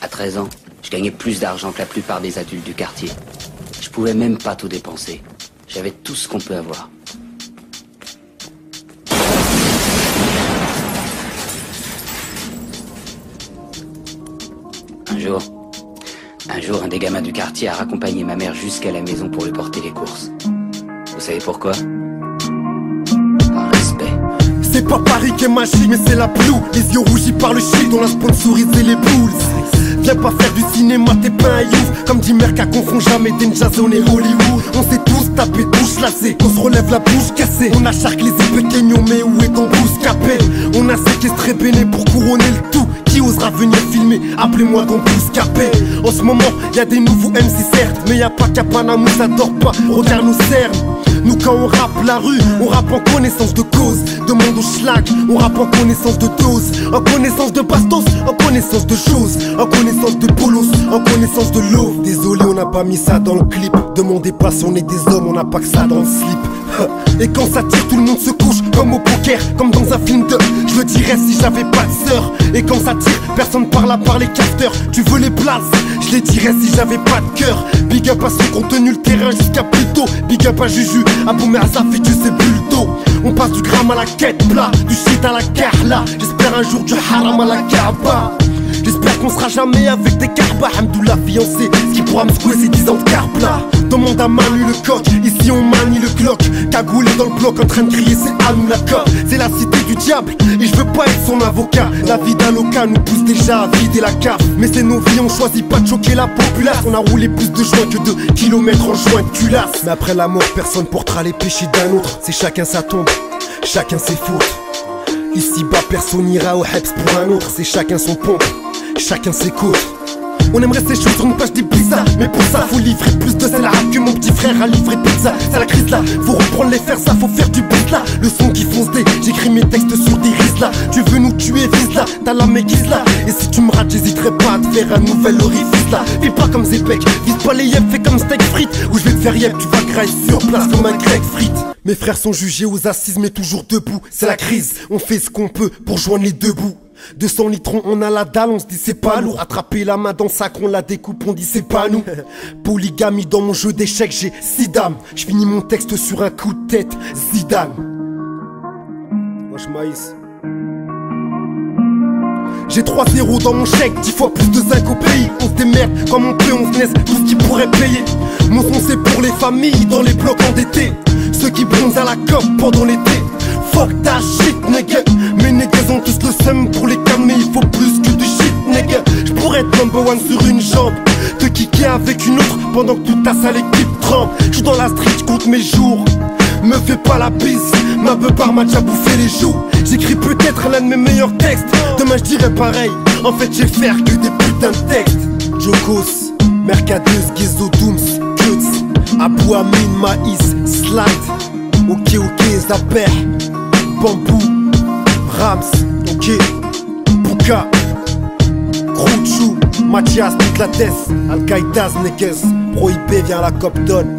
À 13 ans, je gagnais plus d'argent que la plupart des adultes du quartier. Je pouvais même pas tout dépenser. J'avais tout ce qu'on peut avoir. Un jour, un des gamins du quartier a raccompagné ma mère jusqu'à la maison pour lui porter les courses. Vous savez pourquoi? Par respect. C'est pas Paris qui est magique, mais c'est la Blue. Les yeux rougis par le shit, on a sponsorisé les Bulls. Viens pas faire du cinéma, t'es pas un youth. Comme dit Merca, confond jamais Danger Zone et Hollywood. On s'est tous tapé bouche lassée, on se relève la bouche cassée. On a charclé les pequeños, mais où est ton bouscapé? On a séquestré Béné pour couronner le tout. Qui osera venir filmer? Appelez-moi ton bouscapé. En ce moment, y a des nouveaux MC certes, mais y a pas qu'à Panama, ça dort pas. Regarde nous cerne. Nous quand on rappe la rue, on rappe en connaissance de cause. Demande au schlag, on rappe en connaissance de dose. En connaissance de bastos, en connaissance de choses. En connaissance de bolos, en connaissance de l'eau. Désolé, on n'a pas mis ça dans le clip. Demandez pas si on est des hommes, on n'a pas que ça dans le slip. Et quand ça tire, tout le monde se couche comme au poker, comme dans un film de je le dirais si j'avais pas de sœur. Et quand ça tire, personne parle à part les capteurs. Tu veux les places, je les dirais si j'avais pas de cœur. Big up à ceux qui ont tenu le terrain jusqu'à plus tôt. Big up à Juju, à Boumer, à Zafi, tu sais bulto. On passe du gramme à la quête plat, du shit à la carla. J'espère un jour du haram à la Kaaba. J'espère qu'on sera jamais avec des carbas. Hamdoullah fiancé, ce qui pourra me secouer c'est 10 ans de carpla. Demande à Manu le coq, ici on manie le clock. Cagoulé dans le bloc en train de crier c'est à nous la coque. C'est la cité du diable et je veux pas être son avocat. La vie d'un local nous pousse déjà à vider la cave. Mais c'est nos vies, on choisit pas de choquer la populace. On a roulé plus de joints que 2 kilomètres en joint de culasse. Mais après la mort personne portera les péchés d'un autre. C'est chacun sa tombe, chacun ses fautes. Ici bas personne n'ira au Heps pour un autre. C'est chacun son pompe, chacun ses côtes. On aimerait ces choses sur une page d'Ibiza, mais pour ça faut livrer plus de sel que mon petit frère a livré pizza. C'est la crise là, faut reprendre les fers, ça faut faire du bis là. Le son qui fonce des, j'écris mes textes sur des risques là. Tu veux nous tuer, vise là, t'as la méguise là. Et si tu me rates, j'hésiterai pas à te faire un nouvel orifice là. Fais pas comme Zepek, vise pas les yep, fais comme steak frites. Ou je vais te faire yep, tu vas grailler sur place comme un grec frite. Mes frères sont jugés aux assises mais toujours debout. C'est la crise, on fait ce qu'on peut pour joindre les deux bouts. 200 litrons, on a la dalle, on se dit c'est pas lourd. Attraper la main dans le sac, on la découpe, on dit c'est pas nous. Polygamie dans mon jeu d'échecs, j'ai 6 dames. Je finis mon texte sur un coup de tête, Zidane. Wesh maïs. J'ai 3 zéros dans mon chèque, 10 fois plus de 5 au pays. On se démerde comme on peut, on se laisse tout ce qui pourrait payer. Mon son c'est pour les familles dans les blocs endettés. Ceux qui bronzent à la COP pendant l'été. Fuck ta shit nigga. Mes niggas ont tous le seum pour les calmer. Il faut plus que du shit nigga. J'pourrais être number one sur une jambe, te kicker avec une autre pendant que toute ta sale équipe tremble. J'suis dans la street, j'compte mes jours. Me fais pas la bise, ma beubare m'a déjà bouffé les joues. J'écris peut-être l'un de mes meilleurs textes. Demain j'dirais pareil, en fait j'ai faire que des putains de textes. Jokos, Mercadeuse, Gizzo, Dooms, Kuts, Abou Amin, Maïs, Slide. Ok, Zaper, Bambou, Rams, ok, Bouka, Grouchou, Mathias, toute la tête, Al-Qaïda, Niggas, prohibé, viens la cop donne.